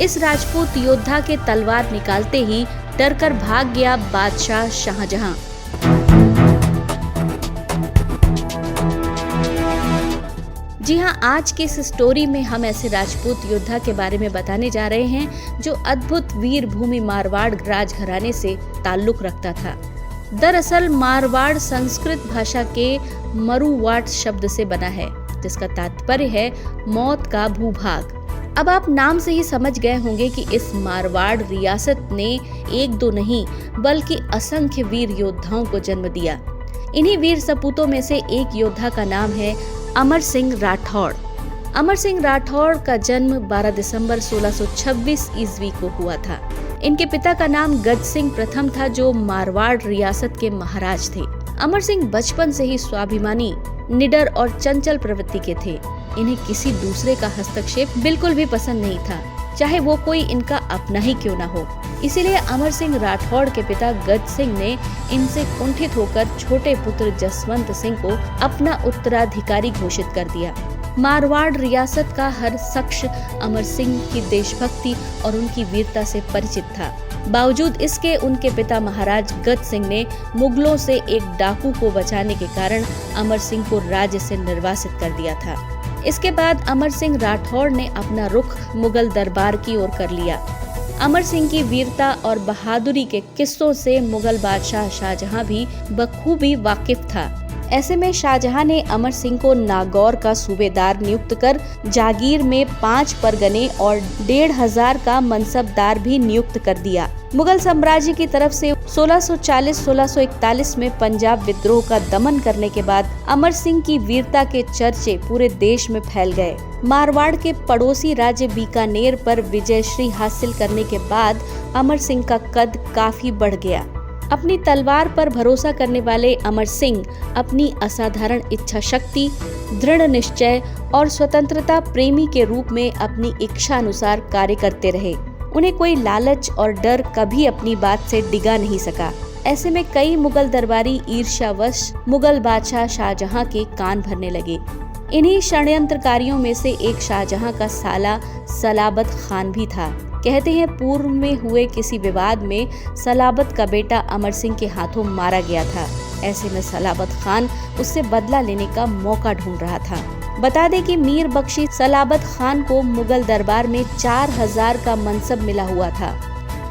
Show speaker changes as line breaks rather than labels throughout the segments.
इस राजपूत योद्धा के तलवार निकालते ही डरकर भाग गया बादशाह शाहजहां। जी हाँ, आज की इस स्टोरी में हम ऐसे राजपूत योद्धा के बारे में बताने जा रहे हैं जो अद्भुत वीर भूमि मारवाड़ राजघराने से ताल्लुक रखता था। दरअसल मारवाड़ संस्कृत भाषा के मरुवाट शब्द से बना है, जिसका तात्पर्य है मौत का भूभाग। अब आप नाम से ही समझ गए होंगे कि इस मारवाड़ रियासत ने एक दो नहीं बल्कि असंख्य वीर योद्धाओं को जन्म दिया। इन्हीं वीर सपूतों में से एक योद्धा का नाम है अमर सिंह राठौड़। अमर सिंह राठौड़ का जन्म 12 दिसंबर 1626 ईस्वी को हुआ था। इनके पिता का नाम गज सिंह प्रथम था, जो मारवाड़ रियासत के महाराज थे। अमर सिंह बचपन से ही स्वाभिमानी, निडर और चंचल प्रवृत्ति के थे। इन्हें किसी दूसरे का हस्तक्षेप बिल्कुल भी पसंद नहीं था, चाहे वो कोई इनका अपना ही क्यों न हो। इसीलिए अमर सिंह राठौड़ के पिता गज सिंह ने इनसे कुंठित होकर छोटे पुत्र जसवंत सिंह को अपना उत्तराधिकारी घोषित कर दिया। मारवाड़ रियासत का हर शख्स अमर सिंह की देशभक्ति और उनकी वीरता से परिचित था। बावजूद इसके उनके पिता महाराज गज सिंह ने मुगलों से एक डाकू को बचाने के कारण अमर सिंह को राज्य से निर्वासित कर दिया था। इसके बाद अमर सिंह राठौड़ ने अपना रुख मुगल दरबार की ओर कर लिया। अमर सिंह की वीरता और बहादुरी के किस्सों से मुगल बादशाह शाहजहां भी बखूबी वाकिफ था। ऐसे में शाहजहां ने अमर सिंह को नागौर का सूबेदार नियुक्त कर जागीर में 5 परगने और 1500 का मनसबदार भी नियुक्त कर दिया। मुगल साम्राज्य की तरफ से 1640-1641 में पंजाब विद्रोह का दमन करने के बाद अमर सिंह की वीरता के चर्चे पूरे देश में फैल गए। मारवाड़ के पड़ोसी राज्य बीकानेर पर विजयश्री हासिल करने के बाद अमर सिंह का कद काफी बढ़ गया। अपनी तलवार पर भरोसा करने वाले अमर सिंह अपनी असाधारण इच्छा शक्ति, दृढ़ निश्चय और स्वतंत्रता प्रेमी के रूप में अपनी इच्छा अनुसार कार्य करते रहे। उन्हें कोई लालच और डर कभी अपनी बात से डिगा नहीं सका। ऐसे में कई मुगल दरबारी ईर्ष्यावश मुगल बादशाह शाहजहां के कान भरने लगे। इन्हीं षड्यंत्रकारियों में से एक शाहजहां का साला सलाबत खान भी था। कहते हैं पूर्व में हुए किसी विवाद में सलाबत का बेटा अमर सिंह के हाथों मारा गया था। ऐसे में सलाबत खान उससे बदला लेने का मौका ढूंढ रहा था। बता दें कि मीर बख्शी सलाबत खान को मुगल दरबार में 4000 का मनसब मिला हुआ था।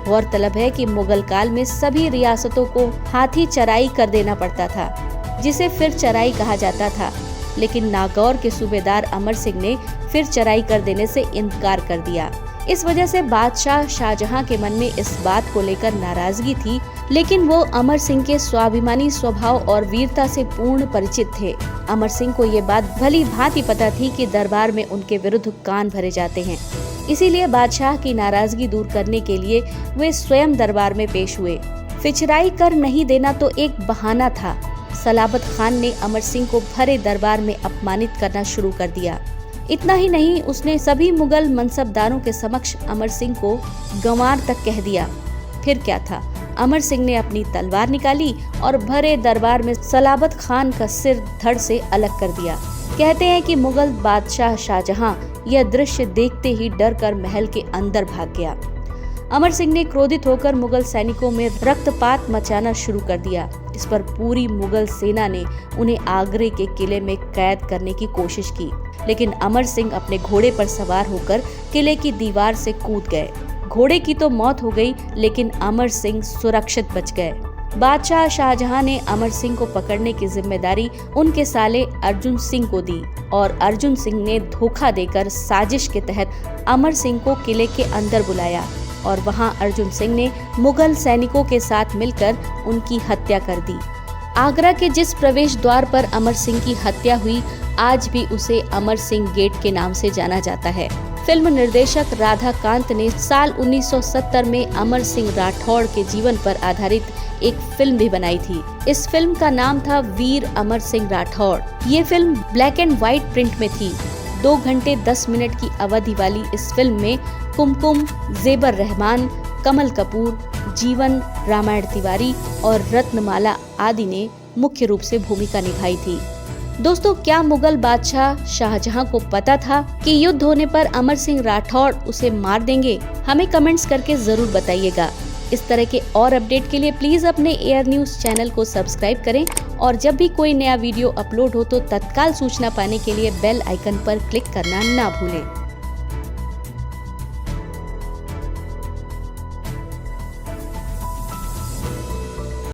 गौरतलब है कि मुगल काल में सभी रियासतों को हाथी चराई कर देना पड़ता था, जिसे फिर चराई कहा जाता था। लेकिन नागौर के सूबेदार अमर सिंह ने फिर चराई कर देने से इनकार कर दिया। इस वजह से बादशाह शाहजहां के मन में इस बात को लेकर नाराजगी थी, लेकिन वो अमर सिंह के स्वाभिमानी स्वभाव और वीरता से पूर्ण परिचित थे। अमर सिंह को ये बात भली भांति पता थी कि दरबार में उनके विरुद्ध कान भरे जाते हैं। इसीलिए बादशाह की नाराजगी दूर करने के लिए वे स्वयं दरबार में पेश हुए। फिचराई कर नहीं देना तो एक बहाना था। सलाबत खान ने अमर सिंह को भरे दरबार में अपमानित करना शुरू कर दिया। इतना ही नहीं, उसने सभी मुगल मनसबदारों के समक्ष अमर सिंह को गंवार तक कह दिया। फिर क्या था, अमर सिंह ने अपनी तलवार निकाली और भरे दरबार में सलाबत खान का सिर धड़ से अलग कर दिया। कहते हैं कि मुगल बादशाह शाहजहां यह दृश्य देखते ही डर कर महल के अंदर भाग गया। अमर सिंह ने क्रोधित होकर मुगल सैनिकों में रक्तपात मचाना शुरू कर दिया। इस पर पूरी मुगल सेना ने उन्हें आगरे के किले में कैद करने की कोशिश की, लेकिन अमर सिंह अपने घोड़े पर सवार होकर किले की दीवार से कूद गए। घोड़े की तो मौत हो गई, लेकिन अमर सिंह सुरक्षित बच गए। बादशाह शाहजहां ने अमर सिंह को पकड़ने की जिम्मेदारी उनके साले अर्जुन सिंह को दी और अर्जुन सिंह ने धोखा देकर साजिश के तहत अमर सिंह को किले के अंदर बुलाया और वहां अर्जुन सिंह ने मुगल सैनिकों के साथ मिलकर उनकी हत्या कर दी। आगरा के जिस प्रवेश द्वार पर अमर सिंह की हत्या हुई, आज भी उसे अमर सिंह गेट के नाम से जाना जाता है। फिल्म निर्देशक राधा कांत ने साल 1970 में अमर सिंह राठौड़ के जीवन पर आधारित एक फिल्म भी बनाई थी। इस फिल्म का नाम था वीर अमर सिंह राठौड़। ये film black and white print में थी। 2 घंटे 10 मिनट की अवधि वाली इस फिल्म में कुमकुम, जेबर रहमान, कमल कपूर, जीवन, रामायण तिवारी और रत्नमाला आदि ने मुख्य रूप से भूमिका निभाई थी। दोस्तों, क्या मुगल बादशाह शाहजहां को पता था कि युद्ध होने पर अमर सिंह राठौड़ उसे मार देंगे? हमें कमेंट्स करके जरूर बताइएगा। इस तरह के और अपडेट के लिए प्लीज अपने एयर न्यूज चैनल को सब्सक्राइब करें और जब भी कोई नया वीडियो अपलोड हो तो तत्काल सूचना पाने के लिए बेल आइकन पर क्लिक करना ना भूलें।